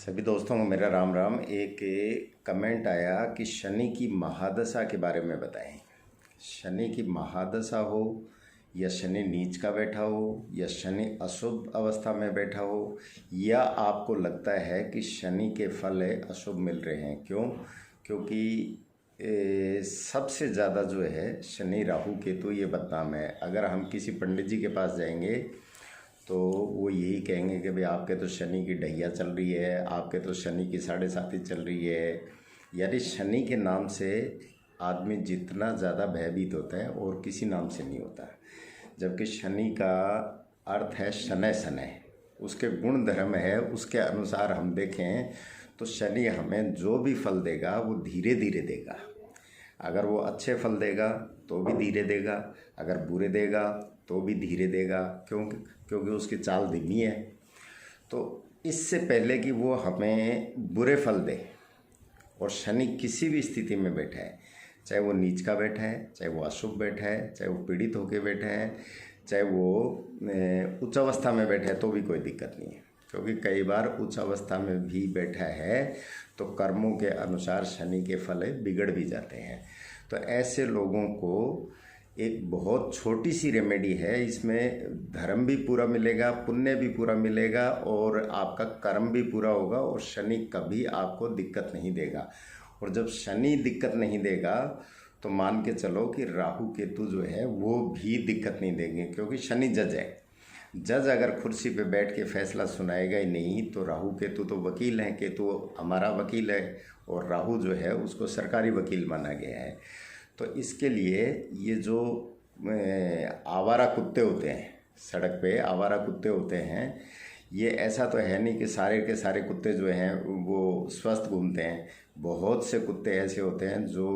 सभी दोस्तों को मेरा राम राम। एक कमेंट आया कि शनि की महादशा के बारे में बताएं। शनि की महादशा हो या शनि नीच का बैठा हो या शनि अशुभ अवस्था में बैठा हो या आपको लगता है कि शनि के फल अशुभ मिल रहे हैं। क्यों? क्योंकि सबसे ज़्यादा जो है शनि राहु केतु ये बदनाम है। अगर हम किसी पंडित जी के पास जाएंगे तो वो यही कहेंगे कि भाई आपके तो शनि की ढैया चल रही है, आपके तो शनि की 7.5 चल रही है। यानी शनि के नाम से आदमी जितना ज़्यादा भयभीत होता है और किसी नाम से नहीं होता। जबकि शनि का अर्थ है शनै शनै, उसके गुण धर्म है, उसके अनुसार हम देखें तो शनि हमें जो भी फल देगा वो धीरे धीरे देगा। अगर वो अच्छे फल देगा तो भी धीरे देगा, अगर बुरे देगा तो भी धीरे देगा। क्योंकि उसकी चाल धीमी है। तो इससे पहले कि वो हमें बुरे फल दे, और शनि किसी भी स्थिति में बैठा है, चाहे वो नीच का बैठा है, चाहे वो अशुभ बैठा है, चाहे वो पीड़ित होकर बैठा है, चाहे वो उच्च अवस्था में बैठा है, तो भी कोई दिक्कत नहीं है। क्योंकि कई बार उच्च अवस्था में भी बैठा है तो कर्मों के अनुसार शनि के फल बिगड़ भी जाते हैं। तो ऐसे लोगों को एक बहुत छोटी सी रेमेडी है, इसमें धर्म भी पूरा मिलेगा, पुण्य भी पूरा मिलेगा और आपका कर्म भी पूरा होगा और शनि कभी आपको दिक्कत नहीं देगा। और जब शनि दिक्कत नहीं देगा तो मान के चलो कि राहु केतु जो है वो भी दिक्कत नहीं देंगे। क्योंकि शनि जज है। जज अगर कुर्सी पे बैठ के फैसला सुनाएगा ही नहीं तो राहु केतु तो वकील हैं। केतु हमारा वकील है और राहु जो है उसको सरकारी वकील माना गया है। तो इसके लिए ये जो आवारा कुत्ते होते हैं, सड़क पे आवारा कुत्ते होते हैं, ये ऐसा तो है नहीं कि सारे के सारे कुत्ते जो हैं वो स्वस्थ घूमते हैं। बहुत से कुत्ते ऐसे होते हैं जो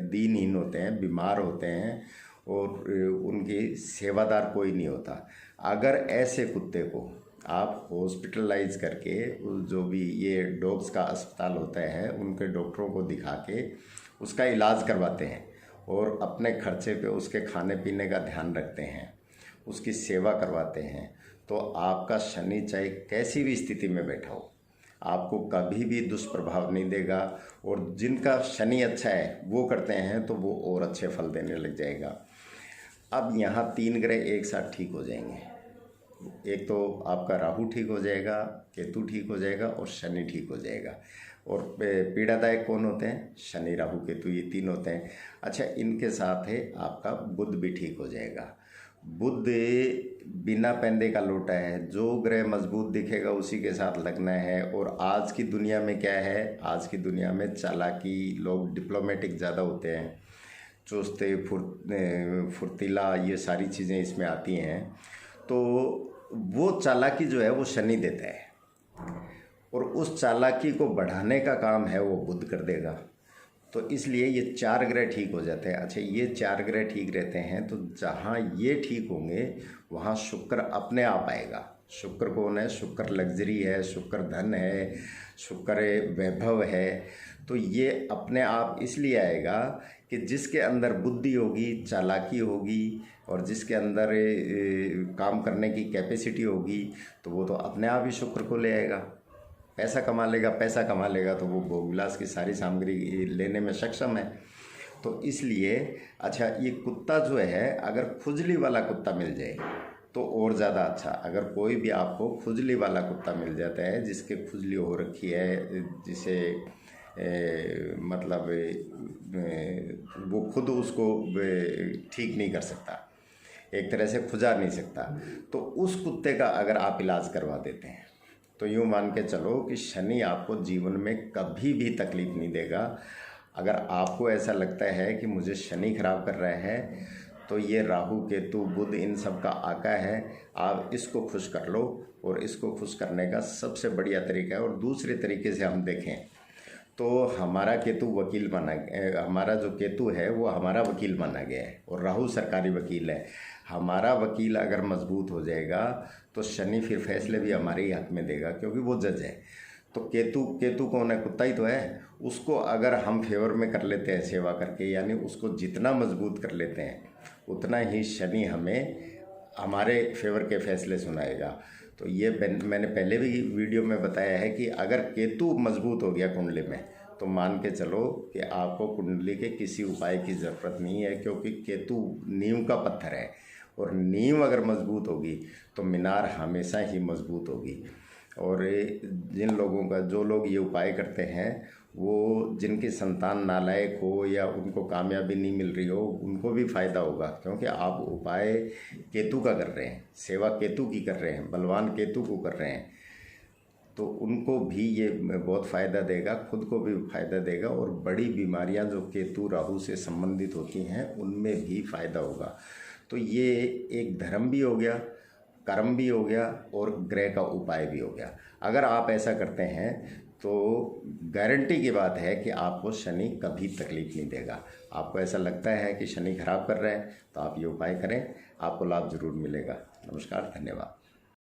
दीनहीन होते हैं, बीमार होते हैं और उनकी सेवादार कोई नहीं होता। अगर ऐसे कुत्ते को आप हॉस्पिटलाइज करके, जो भी ये डॉग्स का अस्पताल होता है उनके डॉक्टरों को दिखा के उसका इलाज करवाते हैं और अपने खर्चे पे उसके खाने पीने का ध्यान रखते हैं, उसकी सेवा करवाते हैं, तो आपका शनि चाहे कैसी भी स्थिति में बैठा हो आपको कभी भी दुष्प्रभाव नहीं देगा। और जिनका शनि अच्छा है वो करते हैं तो वो और अच्छे फल देने लग जाएगा। अब यहाँ 3 ग्रह एक साथ ठीक हो जाएंगे। एक तो आपका राहु ठीक हो जाएगा, केतु ठीक हो जाएगा और शनि ठीक हो जाएगा। और पीड़ादायक कौन होते हैं? शनि राहु केतु, ये 3 होते हैं। अच्छा, इनके साथ है आपका बुध भी ठीक हो जाएगा। बुध बिना पैंदे का लोटा है, जो ग्रह मजबूत दिखेगा उसी के साथ लगना है। और आज की दुनिया में क्या है, आज की दुनिया में चालाकी, लोग डिप्लोमेटिक ज़्यादा होते हैं, चुस्ते फुर्तीला, ये सारी चीज़ें इसमें आती हैं। तो वो चालाकी जो है वो शनि देता है और उस चालाकी को बढ़ाने का काम है वो बुध कर देगा। तो इसलिए ये 4 ग्रह ठीक हो जाते हैं। अच्छा, ये 4 ग्रह ठीक रहते हैं तो जहाँ ये ठीक होंगे वहाँ शुक्र अपने आप आएगा। शुक्र कौन है? शुक्र लग्जरी है, शुक्र धन है, शुक्र वैभव है। तो ये अपने आप इसलिए आएगा कि जिसके अंदर बुद्धि होगी, चालाकी होगी और जिसके अंदर काम करने की कैपेसिटी होगी तो वो तो अपने आप ही शुक्र को ले आएगा। पैसा कमा लेगा, पैसा कमा लेगा तो वो भोग विलास की सारी सामग्री लेने में सक्षम है। तो इसलिए अच्छा, ये कुत्ता जो है अगर खुजली वाला कुत्ता मिल जाए तो और ज़्यादा अच्छा। अगर कोई भी आपको खुजली वाला कुत्ता मिल जाता है, जिसके खुजली हो रखी है, जिसे मतलब वो खुद उसको ठीक नहीं कर सकता, एक तरह से खुजा नहीं सकता, तो उस कुत्ते का अगर आप इलाज करवा देते हैं तो यूँ मान के चलो कि शनि आपको जीवन में कभी भी तकलीफ़ नहीं देगा। अगर आपको ऐसा लगता है कि मुझे शनि खराब कर रहा है तो ये राहु केतु बुध इन सब का आका है, आप इसको खुश कर लो। और इसको खुश करने का सबसे बढ़िया तरीका है, और दूसरे तरीके से हम देखें तो हमारा केतु वकील माना, हमारा जो केतु है वो हमारा वकील माना गया है और राहु सरकारी वकील है। हमारा वकील अगर मजबूत हो जाएगा तो शनि फिर फैसले भी हमारे ही हक में देगा, क्योंकि वो जज है। तो केतु कौन है? कुत्ता ही तो है। उसको अगर हम फेवर में कर लेते हैं सेवा करके, यानी उसको जितना मजबूत कर लेते हैं उतना ही शनि हमें हमारे फेवर के फैसले सुनाएगा। तो ये मैंने पहले भी वीडियो में बताया है कि अगर केतु मजबूत हो गया कुंडली में तो मान के चलो कि आपको कुंडली के किसी उपाय की ज़रूरत नहीं है, क्योंकि केतु नींव का पत्थर है और नींव अगर मजबूत होगी तो मीनार हमेशा ही मजबूत होगी। और जिन लोगों का, जो लोग ये उपाय करते हैं, वो जिनकी संतान नालायक हो या उनको कामयाबी नहीं मिल रही हो, उनको भी फ़ायदा होगा, क्योंकि आप उपाय केतु का कर रहे हैं, सेवा केतु की कर रहे हैं, बलवान केतु को कर रहे हैं, तो उनको भी ये बहुत फ़ायदा देगा, खुद को भी फ़ायदा देगा। और बड़ी बीमारियां जो केतु राहु से संबंधित होती हैं उनमें भी फ़ायदा होगा। तो ये एक धर्म भी हो गया, कर्म भी हो गया और ग्रह का उपाय भी हो गया। अगर आप ऐसा करते हैं तो गारंटी की बात है कि आपको शनि कभी तकलीफ नहीं देगा। आपको ऐसा लगता है कि शनि खराब कर रहे हैं तो आप ये उपाय करें, आपको लाभ जरूर मिलेगा। नमस्कार, धन्यवाद।